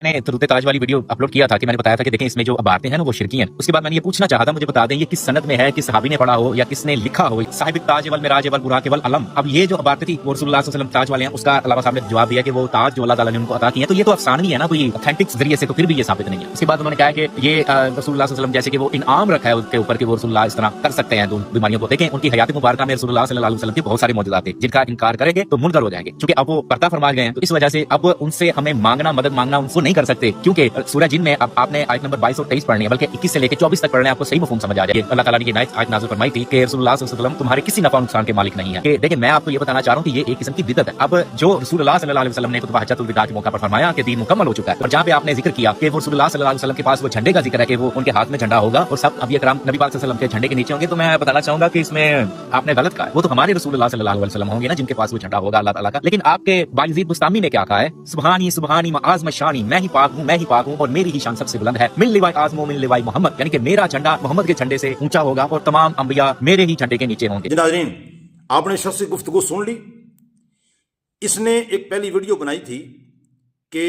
मैंने तुरुत ताज वाली video upload किया था कि मैंने बताया था कि देखें इसमें जो बातें हैं ना वो शिरकी हैं। उसके बाद मैंने ये पूछना चाहा था, मुझे बता दें ये किस सनद में है, किस सहाबी ने पढ़ा हो या किसने लिखा हो। साहिब ताज वल मिराज वल बुराक वल अलम। अब ये जो बातें थी वो रसूलुल्लाह सल्लल्लाहु अलैहि वसल्लम ताज वाले हैं, उसका अल्लाह साहब ने जवाब दिया कि वो ताज जो अल्लाह ताला ने उनको अता किए हैं, तो ये तो अफसानवी है ना, कोई ऑथेंटिक जरिए से तो फिर भी ये साबित नहीं है। उसके बाद उन्होंने कहा कि ये रसूलुल्लाह सल्लल्लाहु अलैहि वसल्लम जैसे कि वो इनाम रखा है उसके ऊपर कि वो रसूलुल्लाह इस तरह कर सकते हैं बीमारियों को। देखें उनकी हयात मुबारक में रसूलुल्लाह सल्लल्लाहु अलैहि वसल्लम के बहुत सारे मौजूदात थे जिनका इनकार करेंगे तो मुनकर हो जाएंगे। क्योंकि अब वो पर्दा फरमा गए हैं, तो इस वजह से अब उनसे हमें मांगना, मदद मांगना उनको नहीं कर सकते। क्योंकि सूरह जिन में अब आपने आयत नंबर 22 और 23 पढ़नी है, बल्कि 21 से लेकर 24 तक पढ़ने, आपको सही मफहूम समझ आ जाएगी। अल्लाह ताला ने ये आयत नाज़िल फरमाई थी कि रसूलुल्लाह सल्लल्लाहु अलैहि वसल्लम तुम्हारे किसी नफा नुकसान के मालिक नहीं है। देखिए मैं आपको ये बताना चाह रहा हूँ कि ये एक किस्म की बिदअत है। अब जो रसूलुल्लाह सल्लल्लाहु अलैहि वसल्लम ने खुतबा हज्जतुल विदा के मौका पर फरमाया कि दीन मुकम्मल हो चुका है, और जहाँ पे आपने जिक्र किया कि वो रसूलुल्लाह सल्लल्लाहु अलैहि वसल्लम के पास वो झंडे का जिक्र है कि वो उनके हाथ में झंडा होगा और सब अभी अकराम नबी पाक सल्लल्लाहु अलैहि वसल्लम के झंडे के नीचे होंगे, तो मैं बताना चाहूंगा कि इसमें आपने गलत कहा है। वो तो हमारे रसूलुल्लाह सल्लल्लाहु अलैहि वसल्लम होंगे ना जिनके पास वो झंडा होगा अल्लाह ताला का। लेकिन आपके बायजीद बुस्तामी ने क्या कहा है, सुबहानी सुबहानी आज़म शानी, मैं ही पाक हूँ, मैं ही पाक हूँ और मेरी ही शान सबसे बुलंद है। मिन लिवाई आज़मो मिन लिवाई मोहम्मद, यानी कि मेरा झंडा मोहम्मद के झंडे से ऊंचा होगा और तमाम अंबिया मेरे ही झंडे के नीचे होंगे। नाज़रीन, आपने शख्स की गुफ्तगू सुन ली। इसने एक पहली वीडियो बनाई थी कि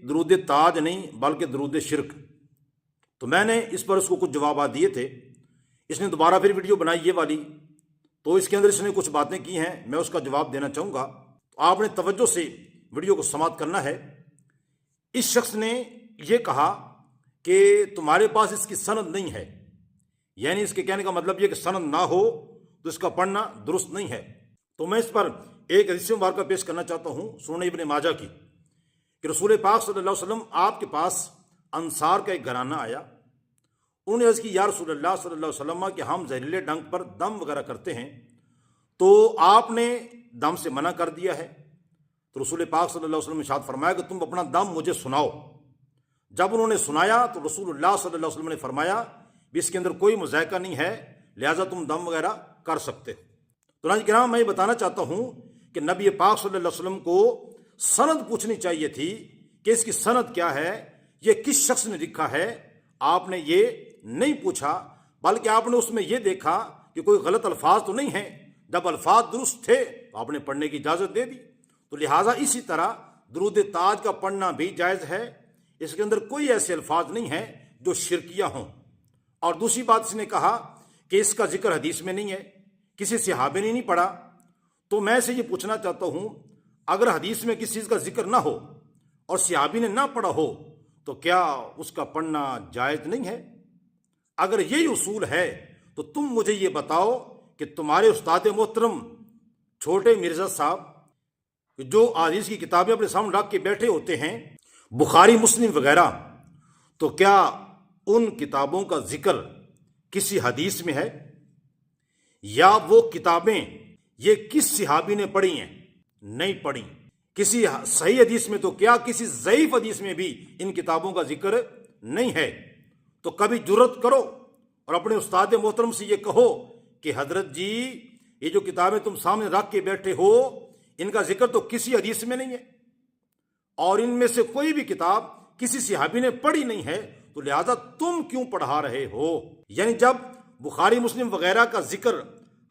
दरूद ताज नहीं बल्कि दरूद शिरक, तो मैंने इस पर उसको कुछ जवाब दिए थे। इसने दोबारा फिर वीडियो बनाई ये वाली, तो इसके अंदर इसने कुछ बातें की हैं, मैं उसका जवाब देना चाहूँगा। तो आपने तवज्जो से वीडियो को समाप्त करना है। इस शख्स ने ये कहा कि तुम्हारे पास इसकी सनद नहीं है, यानी इसके कहने का मतलब ये कि सनद ना हो तो इसका पढ़ना दुरुस्त नहीं है। तो मैं इस पर एक हदीस मुबारक पेश करना चाहता हूँ सुनन इब्न माजा की, कि रसूल पाक सल्लल्लाहु अलैहि वसल्लम आपके पास अंसार का एक घराना आया। उन्होंने अर्ज़ की, या रसूलल्लाह सल्लल्लाहु अलैहि वसल्लम कि हम जहरीले डंक पर दम वगैरह करते हैं, तो आपने दम से मना कर दिया है। तो रसूल पाक सल्लल्लाहु अलैहि वसल्लम ने इरशाद फरमाया कि तुम अपना दम मुझे सुनाओ। जब उन्होंने सुनाया तो रसूलुल्लाह सल्लल्लाहु अलैहि वसल्लम ने फरमाया भी इसके अंदर कोई मुज़ायका नहीं है, लिहाजा तुम दम वगैरह कर सकते। तो नाज़रीन किराम, मैं ये बताना चाहता हूँ कि नबी पाक सल्लल्लाहु अलैहि वसल्लम को सनद पूछनी चाहिए थी कि इसकी सनद क्या है, ये किस शख्स ने लिखा है। आपने ये नहीं पूछा, बल्कि आपने उसमें ये देखा कि कोई गलत अल्फाज तो नहीं है। जब अल्फाज दुरुस्त थे तो आपने पढ़ने की इजाज़त दे दी। तो लिहाजा इसी तरह दरूद ताज का पढ़ना भी जायज़ है, इसके अंदर कोई ऐसे अल्फाज नहीं है जो शिरकिया हों। और दूसरी बात इसने कहा कि इसका जिक्र हदीस में नहीं है, किसी सहाबी ने नहीं पढ़ा। तो मैं से ये पूछना चाहता हूँ, अगर हदीस में किसी चीज़ का जिक्र ना हो और सहाबी ने ना पढ़ा हो तो क्या उसका पढ़ना जायज़ नहीं है? अगर यही उसूल है तो तुम मुझे ये बताओ कि तुम्हारे उस्ताद मोहतरम छोटे मिर्ज़ा साहब जो हदीस की किताबें अपने सामने रख के बैठे होते हैं, बुखारी मुस्लिम वगैरह, तो क्या उन किताबों का जिक्र किसी हदीस में है? या वो किताबें ये किस सहाबी ने पढ़ी हैं? नहीं पढ़ी। किसी सही हदीस में तो क्या किसी ज़ईफ हदीस में भी इन किताबों का जिक्र नहीं है। तो कभी जुर्रत करो और अपने उस्ताद मोहतरम से ये कहो कि हजरत जी, ये जो किताबें तुम सामने रख के बैठे हो, इनका जिक्र तो किसी हदीस में नहीं है और इनमें से कोई भी किताब किसी सहाबी ने पढ़ी नहीं है, तो लिहाजा तुम क्यों पढ़ा रहे हो? यानी जब बुखारी मुस्लिम वगैरह का जिक्र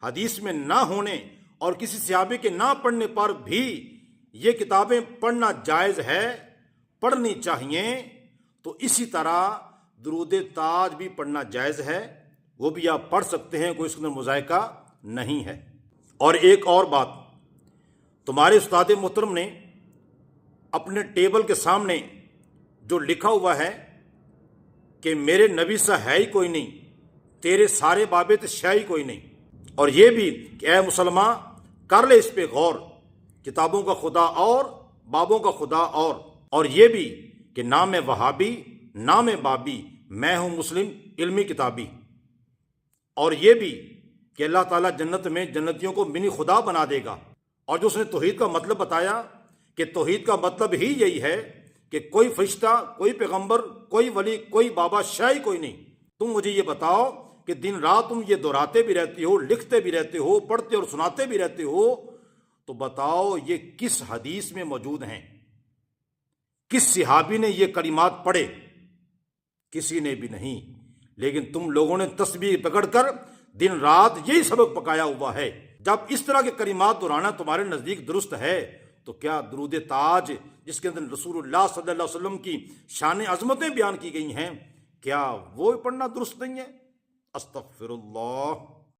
हदीस में ना होने और किसी सहाबी के ना पढ़ने पर भी ये किताबें पढ़ना जायज़ है, पढ़नी चाहिए, तो इसी तरह दरूद ताज भी पढ़ना जायज़ है, वो भी आप पढ़ सकते हैं, कोई इसके अंदर मुज़ायका नहीं है। और एक और बात, तुम्हारे उस्ताद मोहतरम ने अपने टेबल के सामने जो लिखा हुआ है कि मेरे नबी सा है ही कोई नहीं, तेरे सारे बाबे तो शह ही कोई नहीं, और ये भी कि ऐ मुसलमान कर ले इस पे गौर, किताबों का खुदा और बाबों का खुदा, और ये भी कि नाम वहाबी नाम बाबी, मैं हूँ मुस्लिम इल्मी किताबी, और ये भी कि अल्लाह ताला जन्नत में जन्नतियों को मिनी खुदा बना देगा। और जो उसने तौहीद का मतलब बताया कि तौहीद का मतलब ही यही है कि कोई फरिश्ता, कोई पैगंबर, कोई वली, कोई बाबा शाही कोई नहीं। तुम मुझे ये बताओ कि दिन रात तुम ये दोहराते भी रहते हो, लिखते भी रहते हो, पढ़ते और सुनाते भी रहते हो, तो बताओ ये किस हदीस में मौजूद हैं? किस सहाबी ने ये कलिमात पढ़े? किसी ने भी नहीं। लेकिन तुम लोगों ने तस्बीह पकड़कर दिन रात यही सबक पकाया हुआ है। जब इस तरह के कलिमात दोहराना तुम्हारे नज़दीक दुरुस्त है تو کیا درود تاج جس کے اندر رسول اللہ صلی اللہ علیہ وسلم کی شان عظمتیں بیان کی گئی ہیں، کیا وہ پڑھنا درست نہیں ہے؟ استغفر اللہ۔